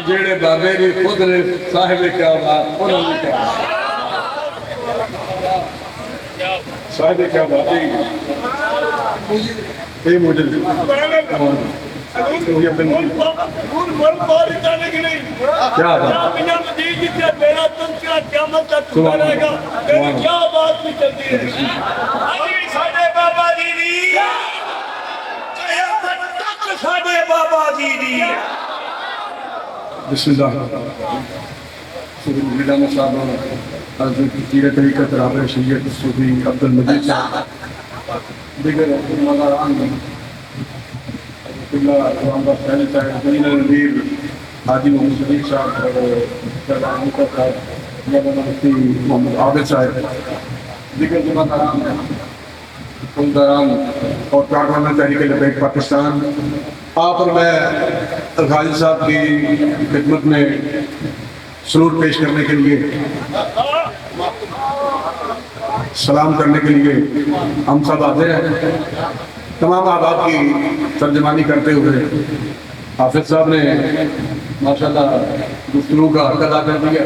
जेड़े बाबे भी खुद ने साहिब क्या बात उन्होंने क्या साहिब क्या बात ये मुझे क्या बाबा जी बिस्मिल्लाह कीरत तरीक़त राबे शरीयत सूफी अब्दुल मजीद साहब दिगर मज़ारान हाजी मोहम्मद सदीक साहब मोहम्मद आबिद साहब दिगर जमादारान और कारखाना तहरीक लबैक पाकिस्तान आप और मैं गाजी साहब की खिदमत में सरूर पेश करने के लिए सलाम करने के लिए हम सब आते हैं। तमाम आबाद की तर्जमानी करते हुए हाफिज साहब ने माशाल्लाह गुफ्तगू का हक अदा कर दिया।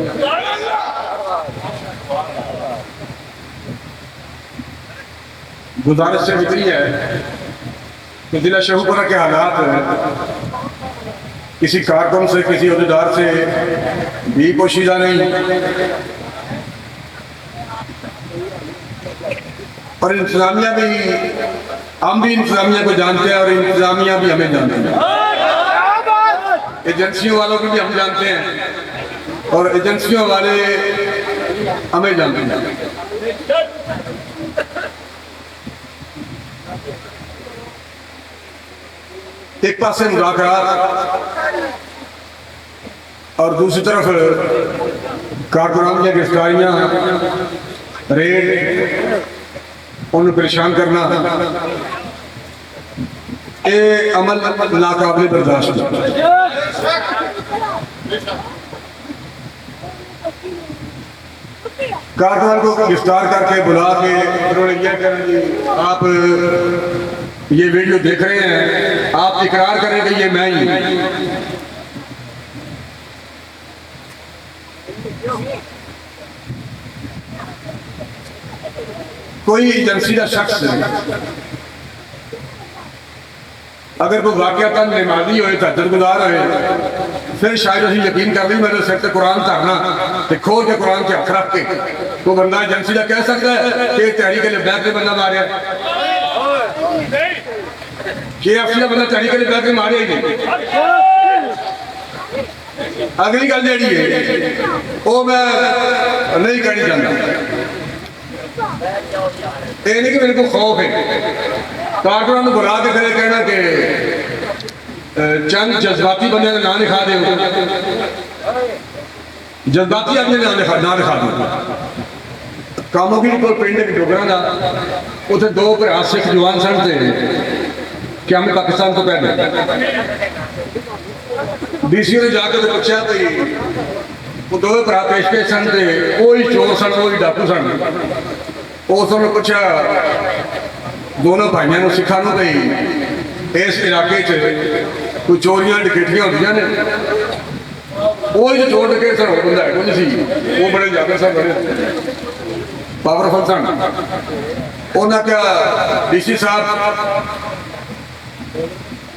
गुजारिश से इतनी है कि जिला शहूपुरा के हालात किसी कारकुन से किसी अहदेदार से भी पोशीदा नहीं और इंतजामिया भी हम भी इंतजामिया को जानते हैं और इंतजामिया भी हमें जानते हैं। एजेंसियों वालों को भी हम जानते हैं और एजेंसियों वाले हमें जानते हैं। एक पास से मुज़ाकरात और दूसरी तरफ कारकुनान की गिरफ्तारियां, रेड, उन्हें परेशान करना, ये अमल नाकाबिल बर्दाश्त है। कारकुनान को गिरफ्तार करके बुला के उन्होंने यह कहा कि आप ये वीडियो देख रहे हैं, आप इकरार करें कि ये मैं ही हूं। कोई एजेंसी का शख्स अगर कोई वाकयातन नमाजी होए, तहज्जुदगुजार होए, फिर शायद असं यकीन कर ली मेरे सिर से कुरान धरना तो खोल के कुरान के हथ रख के तो बंदा एजेंसी का कह सकता है कि तहरीक लबैक ने बंदा मारे KFC बंदा तहरीक लबैक ने मारे ही नहीं। अगली गल जी है वो मैं नहीं कहनी चाहता, ये नहीं कि मेरे को खौफ है। कारकुनान बुला के फिर कहना कि चंद जज्बाती बंदे का नाम लिखा दे, जज्बाती आदमी ना लिखा दे। कामोगी को पिंड डोगरा का उसे दो भरा सिख जवान सन थे कि हमें पाकिस्तान को पहले DC ने जाकर पूछा कि वो दो भरा पेश के सन थे, वही चोर सन, वही डाकू सन। उसने पूछा दोनों भाइयों को सिखा भाई इस इलाके च कोई चोरियां डकैतियां होंदियां ने, वही जो चोर डकैत सन बंदा है नहीं, वो बड़े जाकर सन, बड़े पावरफुल सन। उन्हें क्या DC साहब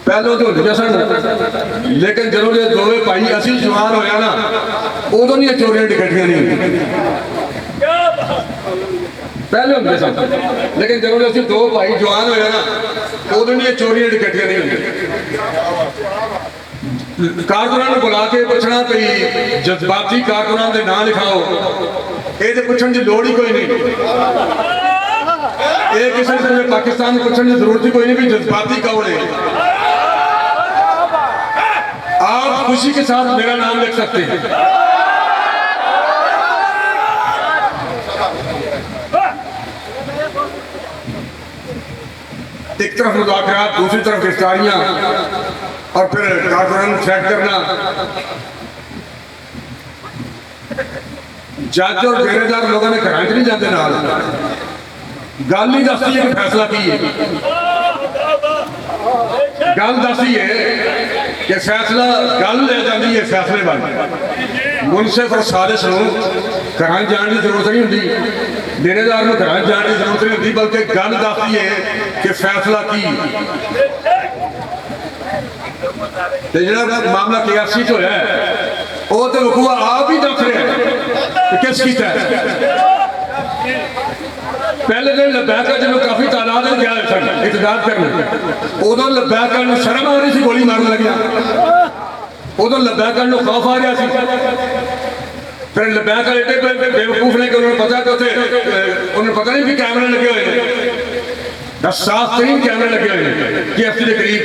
पहलों तो होंगे सन, लेकिन जो ये दोवे भाई असी जवान होया ना उदो नहीं चोरियां डकैतियां नहीं होंगी, पहले होंगे सन, लेकिन जो असी दो भाई जवान होया ना उदो नहीं चोरियां डकैतियां नहीं होंगी। कारकुनान बुला के पूछना कि जज्बाती कारकुनान के नाम लिखाओ, ये पूछने की लोड़ ही कोई नहीं। ये किसी ने पाकिस्तान पूछने की जरूरत ही कोई नहीं भी जज्बाती कौन है। आप खुशी के साथ मेरा नाम लिख सकते हैं। एक तरफ मुज़ाकरात, दूसरी तरफ गिरफ्तारियां और फिर कारकुनान थ्रेट करना। जज और डेरेदार लोगों ने घर नहीं जाते नाल, गल ही दसती है कि फैसला की है। गल दसी है कि फैसला गल ले जाती है फैसले बन मुनसिफ और सालिस घर जाने की जरूरत नहीं होती, देनेदार को घर जाने की जरूरत नहीं होती, बल्कि गल दसती है कि फैसला की जो मामला KFC च होया वो तो वकूआ आप ही दस रहे हैं किस किया पहले दिन लबैका जो काफी तादाद में गया इंतजार करने उदो लबैका शर्म आ रही थी, गोली मारने लगे उदो लबैका खौफ आ रहा था। फिर लबैका एडे बेवकूफ ने कि उन्होंने पता तो थे उन्हें पता नहीं कि कैमरे लगे हुए साफ तरीन कैमरे लगे हुए KFC के करीब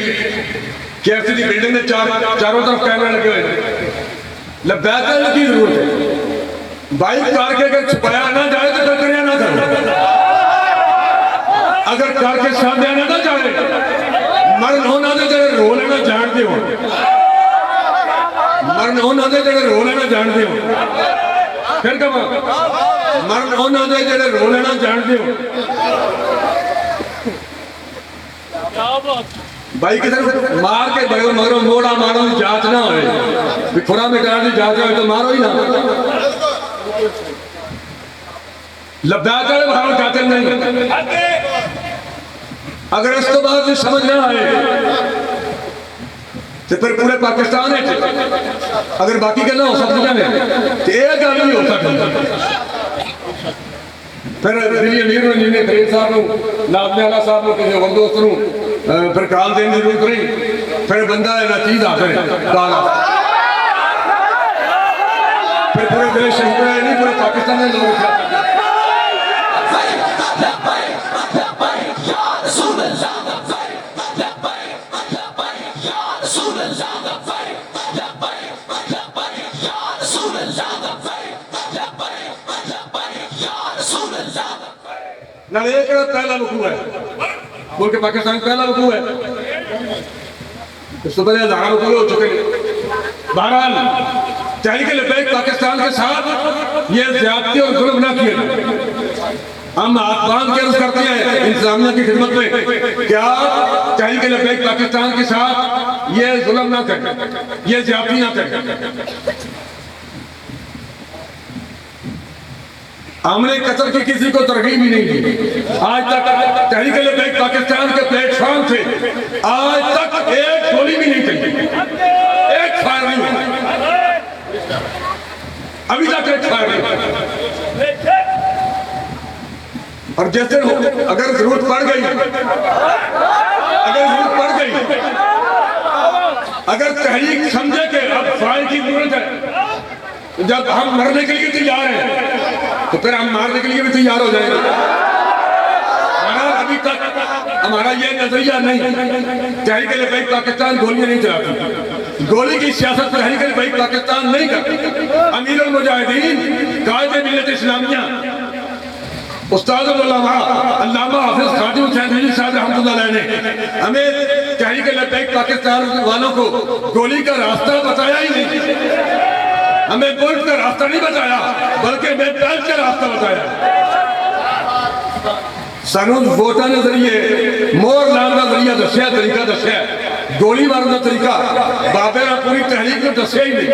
KFC की बिल्डिंग में चारों तरफ कैमरे लगे हुए लबैका की जरूरत है। बाइक करके अगर छुपाया ना जाए तो टकरिया ना करो, अगर करके सामने ना जाए मरण होना दे जरा रो लेना जानते हो, मरण होना दे जरा रो लेना जानते हो, फिर कब मरण होना दे जरा रो लेना जानते हो। भाई किधर मार के बगल मगरों मोड़ा मारो जांच ना हो, खुरा में करा दी जांच हो तो मारो ही ना। लबैका भाव कातिल नहीं, अगर इस तो बाद समझ ना आए तो फिर पूरे पाकिस्तान है अगर बाकी गल्लां हो सकदियां ने तो यह गल नहीं हो सकती। फिर दिल्ली अमीर ने खलील साहब लाजमी आला साहब किसी और दोस्त फिर काल देने की जरूरत नहीं, फिर बंदा ना चीज आता है फिर पूरे देश नहीं पूरे पाकिस्तान में लोग पहला वकू है बोल के पाकिस्तान पहला वकू है, इससे पहले हजारों वकू हो चुके हैं। बहरहाल तहरीक लब्बैक पाकिस्तान के साथ ये ज्यादती और जुल्म ना किए, हम हाथ बांध के अर्ज करते हैं इंतजामिया की खिदमत में क्या तहरीक लब्बैक पाकिस्तान के साथ ये जुल्म ना करें, ये ज्यादती ना करें। हमने कतर की किसी को तरकीब ही नहीं दी, आज तक तहरीक लब्बैक पाकिस्तान के प्लेटफॉर्म से आज तक एक गोली भी नहीं चली, एक फायर नहीं हुआ, अभी तक एक फायर नहीं। और जैसे अगर जरूरत पड़ गई, अगर तहरीक समझे कि अब फायर की जरूरत है, जब हम मरने के लिए तैयार हैं तो फिर हम मारने के लिए भी तैयार हो जाएंगे। अभी तक हमारा ये नजरिया नहीं, तहरीक लब्बैक पाकिस्तान गोलियां नहीं चलाती, गोली की सियासत तहरीक लब्बैक पाकिस्तान नहीं करती। अमीरुल मुजाहिदीन कायदे मिल्लत इस्लामिया उस्ताद अल्लामा हाफिज खादिम हुसैन रिजवी साहब रहमतुल्लाह अलैह ने हमें तहरीक लब्बैक पाकिस्तान वालों को गोली का रास्ता बताया ही नहीं, हमें मुल्क का रास्ता नहीं बताया बल्कि हमें पैर का रास्ता बताया। सानू वोटा के जरिए मोहर लाने का जरिया दसिया, तरीका दसिया, गोली मारने का तरीका बाबे ने पूरी तहरीक में दसिया ही नहीं।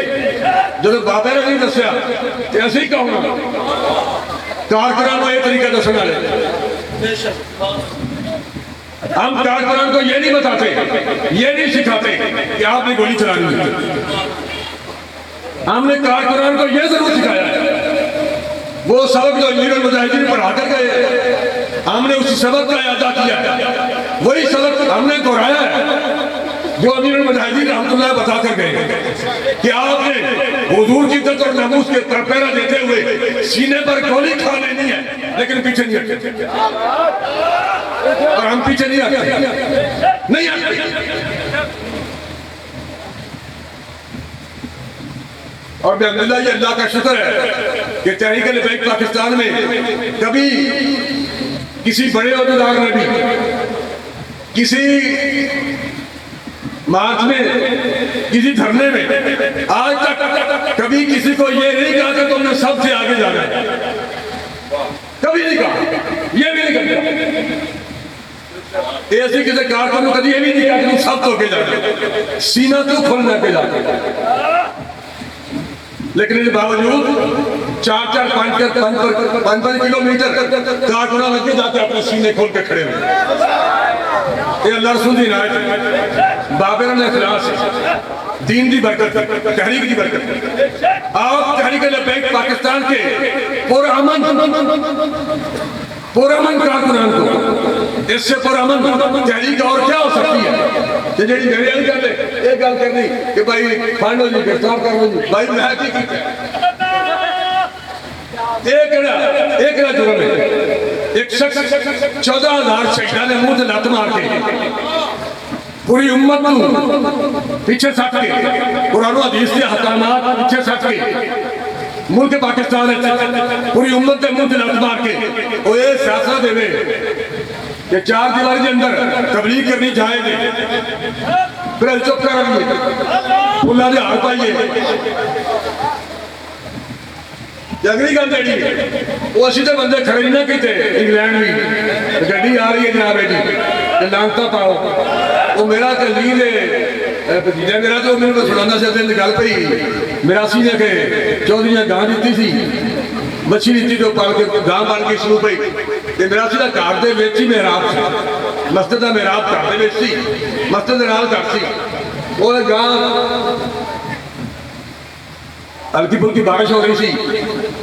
जो बाबे ने नहीं दसिया तो ऐसे ही कहूँगा कारकुनान को यह तरीका दसने वाले, हम कारकुनान को ये नहीं बताते, ये नहीं सिखाते कि आपने गोली चलानी है। हमने कारकुनान को यह जरूर सिखाया है, वो सबक जो अमीरुल मुजाहिदीन पढ़ा कर गए हमने उस सबक का अदा किया, वही सबक हमने दोहराया है जो अमीरुल मुजाहिदीन रहमतुल्लाह बता कर गए कि आपने हुजूर की इज्जत और नमूस के तरपेरा देते हुए सीने पर गोली खा लेनी है लेकिन पीछे नहीं हटते, और हम पीछे नहीं हटते, नहीं हटते। और अल्हम्दुलिल्लाह ये अल्लाह का शुक्र है कि तहरीक लब्बैक पाकिस्तान में कभी किसी बड़े अहदेदार ने भी किसी मार्च में, किसी धरने में आज तक कभी किसी को ये नहीं कहा कि तुमने सबसे आगे जाना है, कभी नहीं कहा, ये भी नहीं करता। ਇਹ ਅਸੀਂ ਕਿਸੇ ਕਾਰਕੁਨ ਨੂੰ ਕਦੀ ਇਹ ਵੀ ਨਹੀਂ ਕਿਹਾ ਕਿ ਤੂੰ ਸਭ ਤੋਂ ਅੱਗੇ ਜਾ ਕੇ ਸੀਨਾ ਤੋਂ ਖੋਲਣਾ ਅੱਗੇ ਜਾ ਕੇ, लेकिन इसके बावजूद 4-4, 5-5 किलोमीटर कारकुना लगे जाते अपने सीने खोल के खड़े हुए। ये अल्लाह रसूल दी इनायत बाबर ने इखलास दीन की बरकत तहरीक की बरकत। आओ तहरीक लबैक पाकिस्तान के पुरअमन कारकुनान को, इससे पुरअमन तहरीक और क्या हो सकती है? जी मेरे वाली गल है, ये गल करनी कि भाई फंड हो जी गिरफ्तार कर लो जी, भाई मैं की जुर्म है? एक शख्स 14,000 शहीदां ने मुंह ते लत मार के पूरी उम्मत को पीछे सट के कुरान हदीस के हकामात पीछे सट के मुल्क पाकिस्तान पूरी उम्मत के मुंह ते लत मार के वो ये फैसला देवे कि 4 दीवारी के अंदर तबलीग करनी जाएगी, फिर चुप कर फुल्ला दे हाथ पाइए। अगली गल जी वो असी तो बंदे खड़े नहीं ना किते इंग्लैंड भी गड्डी आ रही है जनाब जी लानता पाओ। वो मेरा कलील भतीजा मेरा जो मैंने सुना से गल पई मेरा सी ने के चौधरी गां दी सी मच्छी नीति जो पाल के गां बन के शुरू पई मेरा सी का घर दे विच ही मेहराब सी, मस्जिद का मेहराब घर दे विच सी, मस्जिद दे नाल घर सी। वो गां हल्की फुल्की बारिश हो रही सी,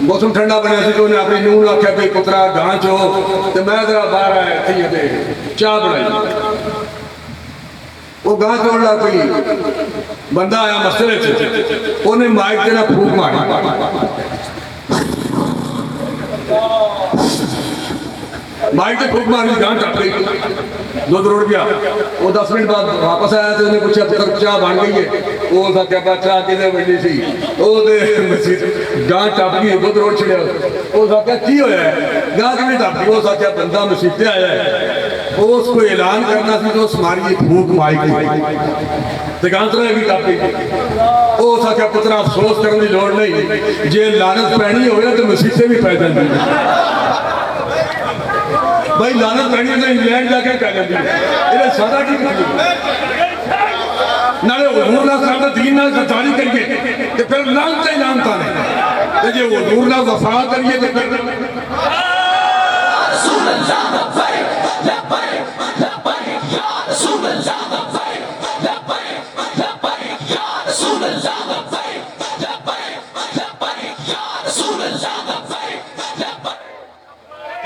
मौसम ठंडा बनया सी, तो उन्हें अपनी नूह नूं आख्या भी पुत्रा गां चो ते मैं जरा बाहर आया थी ते चाह बनाई। वो गां चोण लग पई, बंदा आया मस्जिद उन्हें माइक ते ना फूक मारी, माइक से फूक मारी, गां टप गई, दूध रुड़ गया। वो 10 मिनट बाद वापस आया तो उन्हें पूछा पुत्र चाह बन गई है? वो क्या चाह कितने बनी सी? गां टप गई, दूध रुड़ छिड़िया। वो की होया है? गां किवें टप गई? वो बंदा मसीते आया है, उसको ऐलान करना सी तो उस मारी फूक माइक ते गां तरह भी टप गई। वो पुत्र अफसोस करने की लोड़ नहीं, जे लानत पैनी हो तो मसीते भी पै जाती भाई, लानत पैनी तो इंग्लैंड जाके पै जाती है। सारा की नाले हुजूर नाल साडा दीन नाल गद्दारी करिए ते फिर लानत ही लानत ने, ते जे हुजूर नाल वफा करिए ते फिर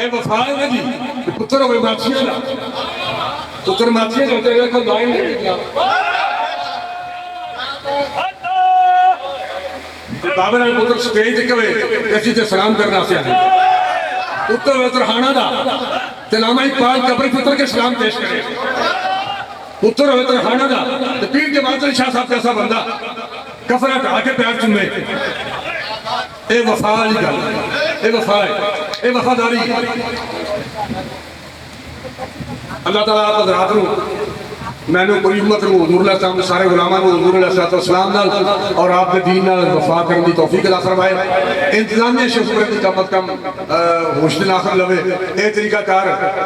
वफा है ना जी। पुत्र हो माछिया का पुत्र माछिया जाते देखो लाइन बाबर ने पुत्र स्टेज कवे ऐसी ते सलाम करना से पुत्र तरहाना दा ते नामा इकबाल कब्र पुत्र के सलाम पेश करे। पुत्र हो तरहाना दा ते पीर के बाद शाह साहब जैसा बंदा कफरा ढा के पैर चुमे। ए वफा वाली गल, ए वफा है, ए वफादारी। अल्लाह ताला आप हज़रात नूं मैनू पूरी उम्मत नूं हुज़ूर अलैहि सारे गुलामां नूं हुज़ूर अलैहिस्सलाम नाल और आप दे दीन नाल वफा करने की तौफीक अता फरमाए। इंतजामिया शुक्र दी कम अज कम होश दे नाखर लवे। ये तरीकाकार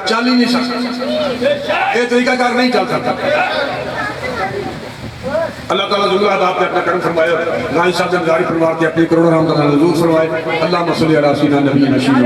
चल ही नहीं सकता, ये तरीकाकार नहीं चल सकता। अल्लाह ताला जुमला बाप ने अपना करम फरमाया, गाजी साहब जरदारी परिवार के अपनी करोड़ों रहमत नज़ूर फरमाए। अल्लाहुम्मा सल्ली अला सय्यिदिना नबी नशीद।